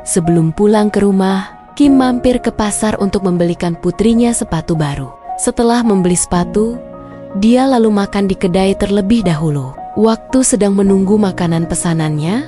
Sebelum pulang ke rumah, Kim mampir ke pasar untuk membelikan putrinya sepatu baru. Setelah membeli sepatu, dia lalu makan di kedai terlebih dahulu. Waktu sedang menunggu makanan pesanannya,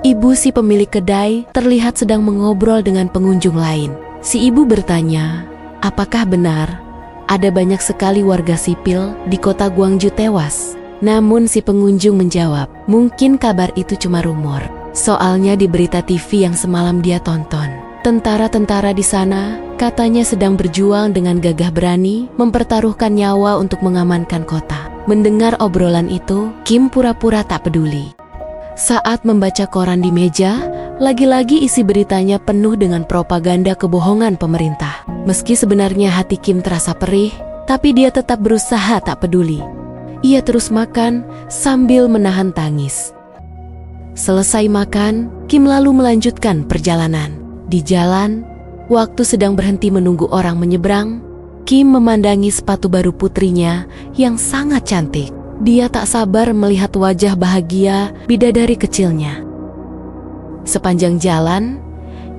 ibu si pemilik kedai terlihat sedang mengobrol dengan pengunjung lain. Si ibu bertanya, apakah benar ada banyak sekali warga sipil di kota Gwangju tewas? Namun si pengunjung menjawab, mungkin kabar itu cuma rumor. Soalnya di berita TV yang semalam dia tonton, tentara-tentara di sana katanya sedang berjuang dengan gagah berani mempertaruhkan nyawa untuk mengamankan kota. Mendengar obrolan itu, Kim pura-pura tak peduli. Saat membaca koran di meja, lagi-lagi isi beritanya penuh dengan propaganda kebohongan pemerintah. Meski sebenarnya hati Kim terasa perih, tapi dia tetap berusaha tak peduli. Ia terus makan sambil menahan tangis. Selesai makan, Kim lalu melanjutkan perjalanan. Di jalan, waktu sedang berhenti menunggu orang menyeberang, Kim memandangi sepatu baru putrinya yang sangat cantik. Dia tak sabar melihat wajah bahagia bidadari kecilnya. Sepanjang jalan,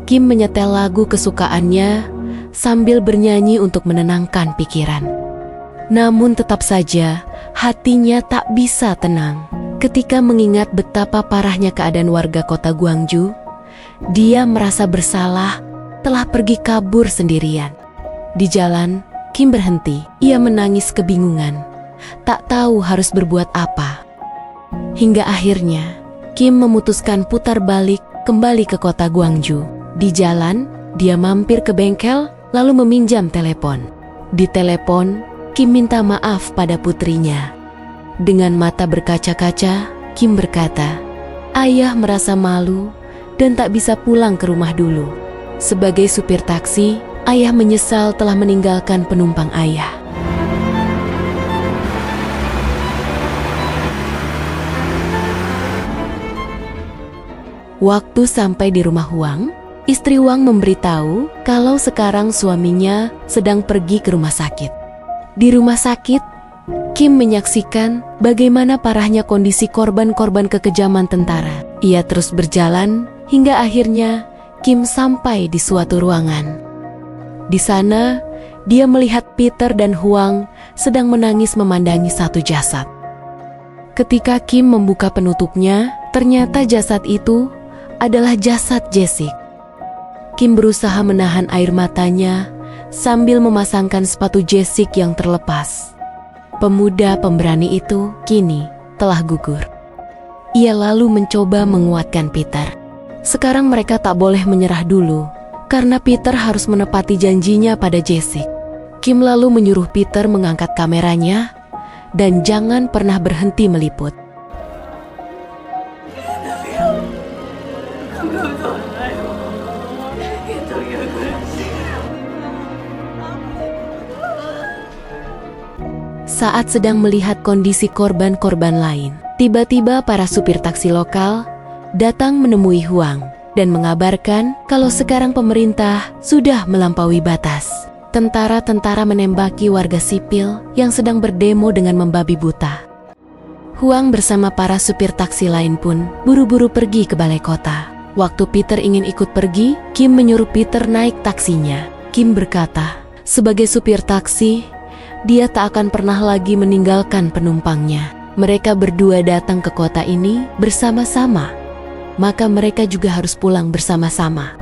Kim menyetel lagu kesukaannya sambil bernyanyi untuk menenangkan pikiran. Namun tetap saja, hatinya tak bisa tenang. Ketika mengingat betapa parahnya keadaan warga kota Gwangju, dia merasa bersalah telah pergi kabur sendirian. Di jalan, Kim berhenti. Ia menangis kebingungan, tak tahu harus berbuat apa. Hingga akhirnya, Kim memutuskan putar balik kembali ke kota Gwangju. Di jalan, dia mampir ke bengkel lalu meminjam telepon. Di telepon, Kim minta maaf pada putrinya. Dengan mata berkaca-kaca, Kim berkata, ayah merasa malu dan tak bisa pulang ke rumah dulu. Sebagai supir taksi, ayah menyesal telah meninggalkan penumpang ayah. Waktu sampai di rumah Huang, istri Huang memberitahu kalau sekarang suaminya sedang pergi ke rumah sakit. Di rumah sakit, Kim menyaksikan bagaimana parahnya kondisi korban-korban kekejaman tentara. Ia terus berjalan hingga akhirnya Kim sampai di suatu ruangan. Di sana, dia melihat Peter dan Huang sedang menangis memandangi satu jasad. Ketika Kim membuka penutupnya, ternyata jasad itu adalah jasad Jessica. Kim berusaha menahan air matanya sambil memasangkan sepatu Jessica yang terlepas. Pemuda pemberani itu kini telah gugur. Ia lalu mencoba menguatkan Peter. Sekarang mereka tak boleh menyerah dulu, karena Peter harus menepati janjinya pada Jessica. Kim lalu menyuruh Peter mengangkat kameranya dan jangan pernah berhenti meliput. Saat sedang melihat kondisi korban-korban lain, tiba-tiba para supir taksi lokal datang menemui Huang dan mengabarkan kalau sekarang pemerintah sudah melampaui batas. Tentara-tentara menembaki warga sipil yang sedang berdemo dengan membabi buta. Huang bersama para supir taksi lain pun buru-buru pergi ke balai kota. Waktu Peter ingin ikut pergi, Kim menyuruh Peter naik taksinya. Kim berkata, sebagai supir taksi, dia tak akan pernah lagi meninggalkan penumpangnya. Mereka berdua datang ke kota ini bersama-sama, maka mereka juga harus pulang bersama-sama.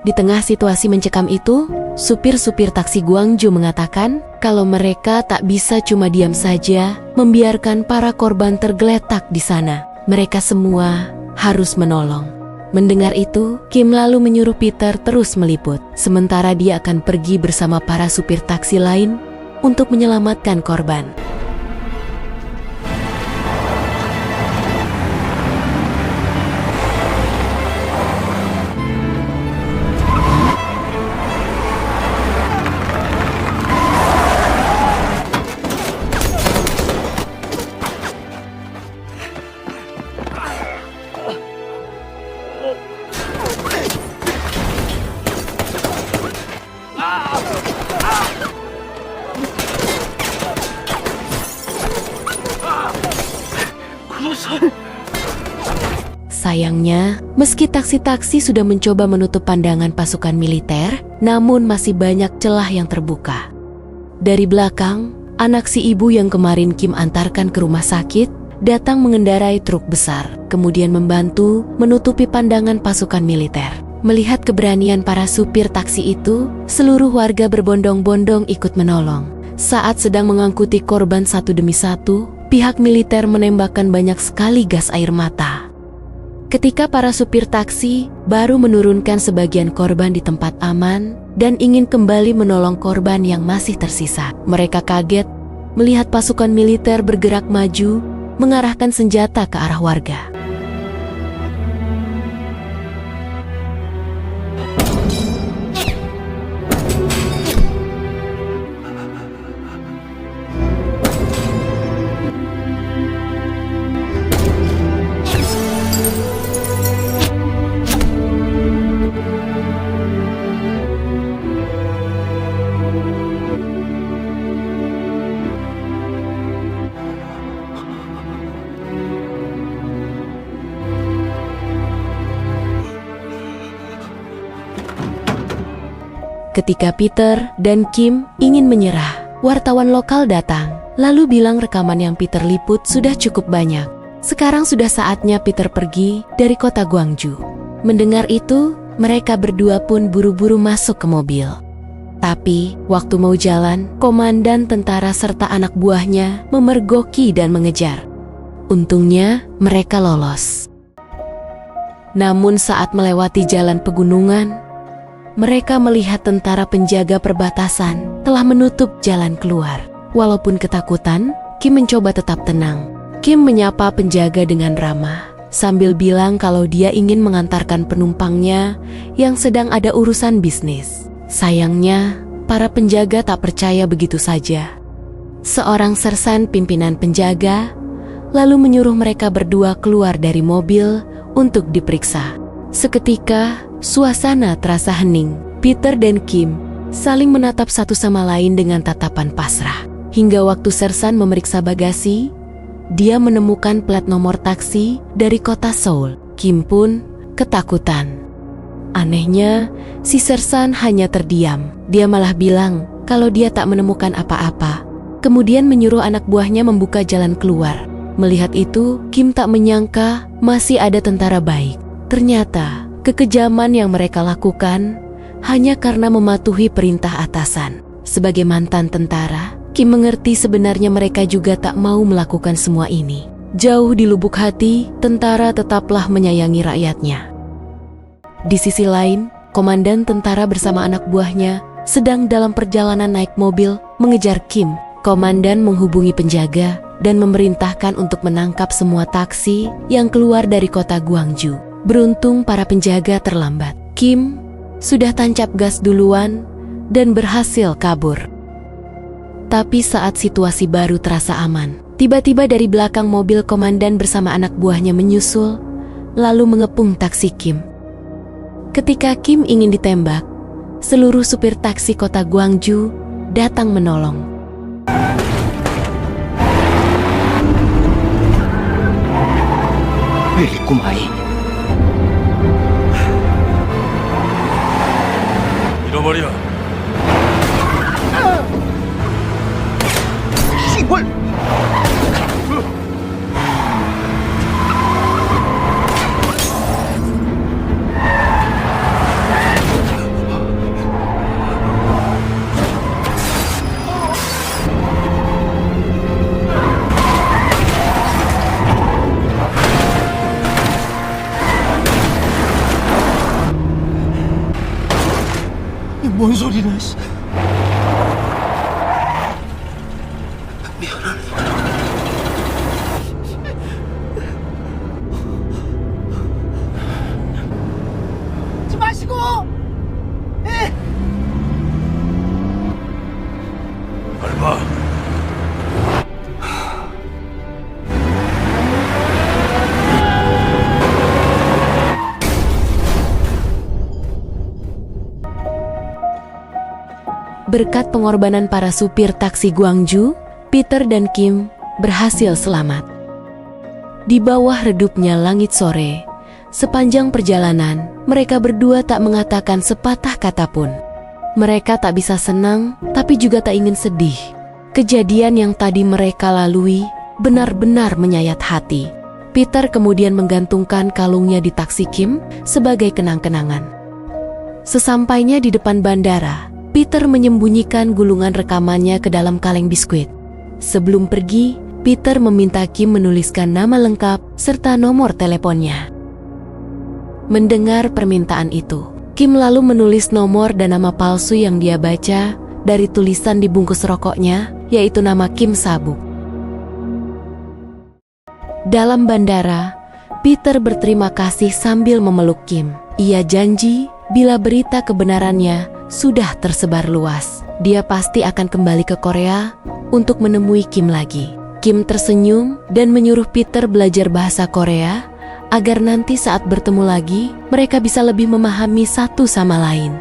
Di tengah situasi mencekam itu, supir-supir taksi Gwangju mengatakan kalau mereka tak bisa cuma diam saja membiarkan para korban tergeletak di sana. Mereka semua harus menolong. Mendengar itu, Kim lalu menyuruh Peter terus meliput, sementara dia akan pergi bersama para supir taksi lain untuk menyelamatkan korban. Sayangnya, meski taksi-taksi sudah mencoba menutup pandangan pasukan militer, namun masih banyak celah yang terbuka. Dari belakang, anak si ibu yang kemarin Kim antarkan ke rumah sakit datang mengendarai truk besar, kemudian membantu menutupi pandangan pasukan militer. Melihat keberanian para supir taksi itu, seluruh warga berbondong-bondong ikut menolong. Saat sedang mengangkuti korban satu demi satu, pihak militer menembakkan banyak sekali gas air mata. Ketika para supir taksi baru menurunkan sebagian korban di tempat aman dan ingin kembali menolong korban yang masih tersisa, mereka kaget melihat pasukan militer bergerak maju mengarahkan senjata ke arah warga. Ketika Peter dan Kim ingin menyerah, wartawan lokal datang, lalu bilang rekaman yang Peter liput sudah cukup banyak. Sekarang sudah saatnya Peter pergi dari kota Gwangju. Mendengar itu, mereka berdua pun buru-buru masuk ke mobil. Tapi, waktu mau jalan, komandan tentara serta anak buahnya memergoki dan mengejar. Untungnya, mereka lolos. Namun saat melewati jalan pegunungan, mereka melihat tentara penjaga perbatasan telah menutup jalan keluar. Walaupun ketakutan, Kim mencoba tetap tenang. Kim menyapa penjaga dengan ramah, sambil bilang kalau dia ingin mengantarkan penumpangnya yang sedang ada urusan bisnis. Sayangnya, para penjaga tak percaya begitu saja. Seorang sersan pimpinan penjaga lalu menyuruh mereka berdua keluar dari mobil untuk diperiksa. Seketika, suasana terasa hening. Peter dan Kim saling menatap satu sama lain dengan tatapan pasrah. Hingga waktu sersan memeriksa bagasi, dia menemukan plat nomor taksi dari kota Seoul. Kim pun ketakutan. Anehnya, si sersan hanya terdiam. Dia malah bilang kalau dia tak menemukan apa-apa. Kemudian menyuruh anak buahnya membuka jalan keluar. Melihat itu, Kim tak menyangka masih ada tentara baik. Ternyata, kekejaman yang mereka lakukan hanya karena mematuhi perintah atasan. Sebagai mantan tentara, Kim mengerti sebenarnya mereka juga tak mau melakukan semua ini. Jauh di lubuk hati, tentara tetaplah menyayangi rakyatnya. Di sisi lain, komandan tentara bersama anak buahnya sedang dalam perjalanan naik mobil mengejar Kim. Komandan menghubungi penjaga dan memerintahkan untuk menangkap semua taksi yang keluar dari kota Gwangju. Beruntung para penjaga terlambat. Kim sudah tancap gas duluan dan berhasil kabur. Tapi saat situasi baru terasa aman, tiba-tiba dari belakang mobil komandan bersama anak buahnya menyusul, lalu mengepung taksi Kim. Ketika Kim ingin ditembak, seluruh supir taksi kota Gwangju datang menolong. Kumai. 잃어버려. 시골. 뭔 소리나? 씨. 하지 마시고. 예. 밟아. Berkat pengorbanan para supir taksi Gwangju, Peter dan Kim berhasil selamat. Di bawah redupnya langit sore, sepanjang perjalanan, mereka berdua tak mengatakan sepatah kata pun. Mereka tak bisa senang, tapi juga tak ingin sedih. Kejadian yang tadi mereka lalui benar-benar menyayat hati. Peter kemudian menggantungkan kalungnya di taksi Kim sebagai kenang-kenangan. Sesampainya di depan bandara, Peter menyembunyikan gulungan rekamannya ke dalam kaleng biskuit. Sebelum pergi, Peter meminta Kim menuliskan nama lengkap serta nomor teleponnya. Mendengar permintaan itu, Kim lalu menulis nomor dan nama palsu yang dia baca dari tulisan di bungkus rokoknya, yaitu nama Kim Sabuk. Dalam bandara, Peter berterima kasih sambil memeluk Kim. Ia janji bila berita kebenarannya sudah tersebar luas, dia pasti akan kembali ke Korea untuk menemui Kim lagi. Kim tersenyum dan menyuruh Peter belajar bahasa Korea agar nanti saat bertemu lagi, mereka bisa lebih memahami satu sama lain.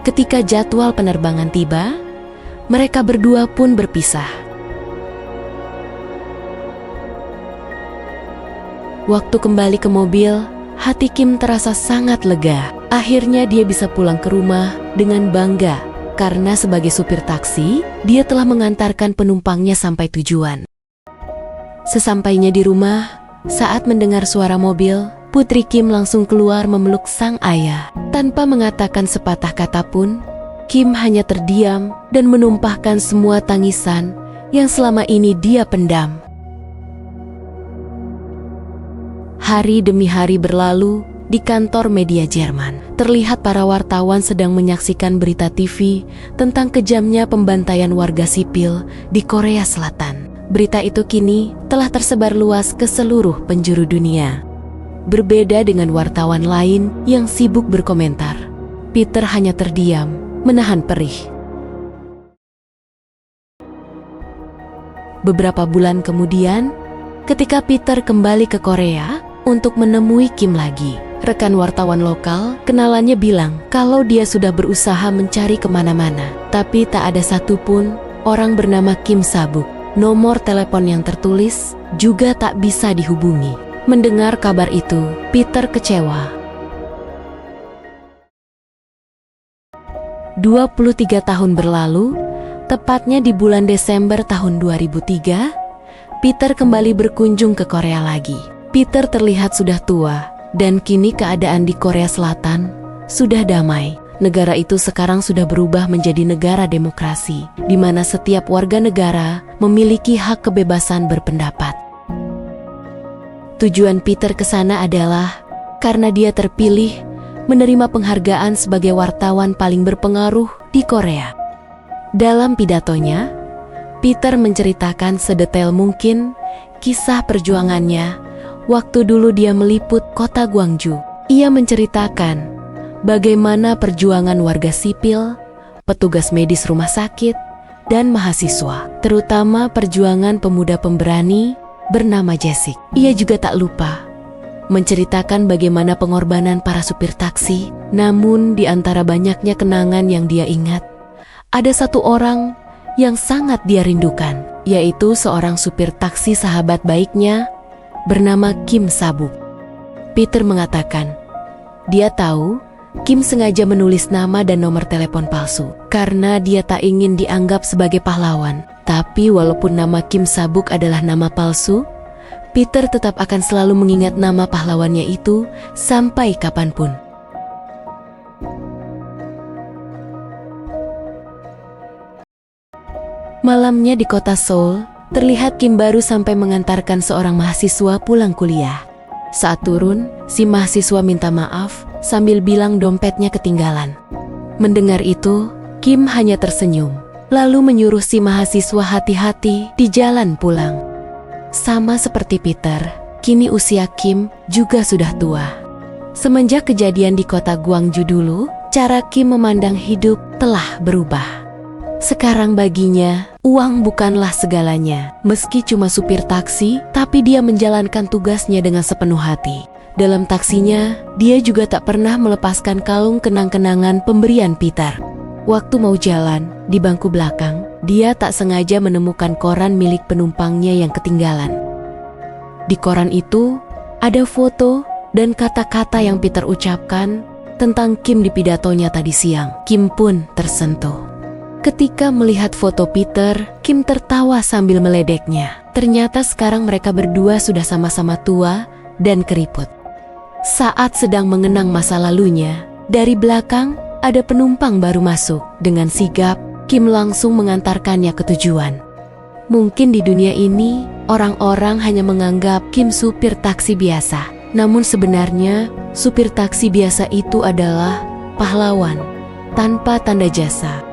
Ketika jadwal penerbangan tiba, mereka berdua pun berpisah. Waktu kembali ke mobil, hati Kim terasa sangat lega. Akhirnya dia bisa pulang ke rumah dengan bangga karena sebagai supir taksi, dia telah mengantarkan penumpangnya sampai tujuan. Sesampainya di rumah, saat mendengar suara mobil, Putri Kim langsung keluar memeluk sang ayah. Tanpa mengatakan sepatah kata pun, Kim hanya terdiam dan menumpahkan semua tangisan yang selama ini dia pendam. Hari demi hari berlalu. Di kantor media Jerman, terlihat para wartawan sedang menyaksikan berita TV tentang kejamnya pembantaian warga sipil di Korea Selatan. Berita itu kini telah tersebar luas ke seluruh penjuru dunia. Berbeda dengan wartawan lain yang sibuk berkomentar, Peter hanya terdiam, menahan perih. Beberapa bulan kemudian, ketika Peter kembali ke Korea untuk menemui Kim lagi, rekan wartawan lokal kenalannya bilang kalau dia sudah berusaha mencari kemana-mana, tapi tak ada satupun orang bernama Kim Sabuk. Nomor telepon yang tertulis juga tak bisa dihubungi. Mendengar kabar itu, Peter kecewa. 23 tahun berlalu, tepatnya di bulan Desember tahun 2003, Peter kembali berkunjung ke Korea lagi. Peter terlihat sudah tua, dan kini keadaan di Korea Selatan sudah damai. Negara itu sekarang sudah berubah menjadi negara demokrasi, di mana setiap warga negara memiliki hak kebebasan berpendapat. Tujuan Peter ke sana adalah karena dia terpilih menerima penghargaan sebagai wartawan paling berpengaruh di Korea. Dalam pidatonya, Peter menceritakan sedetail mungkin kisah perjuangannya waktu dulu dia meliput kota Gwangju. Ia menceritakan bagaimana perjuangan warga sipil, petugas medis rumah sakit, dan mahasiswa, terutama perjuangan pemuda pemberani bernama Jessic. Ia juga tak lupa menceritakan bagaimana pengorbanan para supir taksi. Namun di antara banyaknya kenangan yang dia ingat, ada satu orang yang sangat dia rindukan, yaitu seorang supir taksi sahabat baiknya bernama Kim Sabuk. Peter mengatakan, dia tahu Kim sengaja menulis nama dan nomor telepon palsu karena dia tak ingin dianggap sebagai pahlawan. Tapi walaupun nama Kim Sabuk adalah nama palsu, Peter tetap akan selalu mengingat nama pahlawannya itu sampai kapanpun. Malamnya di kota Seoul, terlihat Kim baru sampai mengantarkan seorang mahasiswa pulang kuliah. Saat turun, si mahasiswa minta maaf sambil bilang dompetnya ketinggalan. Mendengar itu, Kim hanya tersenyum, lalu menyuruh si mahasiswa hati-hati di jalan pulang. Sama seperti Peter, kini usia Kim juga sudah tua. Semenjak kejadian di kota Gwangju dulu, cara Kim memandang hidup telah berubah. Sekarang baginya, uang bukanlah segalanya. Meski cuma supir taksi, tapi dia menjalankan tugasnya dengan sepenuh hati. Dalam taksinya, dia juga tak pernah melepaskan kalung kenang-kenangan pemberian Peter. Waktu mau jalan, di bangku belakang, dia tak sengaja menemukan koran milik penumpangnya yang ketinggalan. Di koran itu, ada foto dan kata-kata yang Peter ucapkan tentang Kim di pidatonya tadi siang. Kim pun tersentuh. Ketika melihat foto Peter, Kim tertawa sambil meledeknya. Ternyata sekarang mereka berdua sudah sama-sama tua dan keriput. Saat sedang mengenang masa lalunya, dari belakang ada penumpang baru masuk. Dengan sigap, Kim langsung mengantarkannya ke tujuan. Mungkin di dunia ini, orang-orang hanya menganggap Kim supir taksi biasa. Namun sebenarnya, supir taksi biasa itu adalah pahlawan tanpa tanda jasa.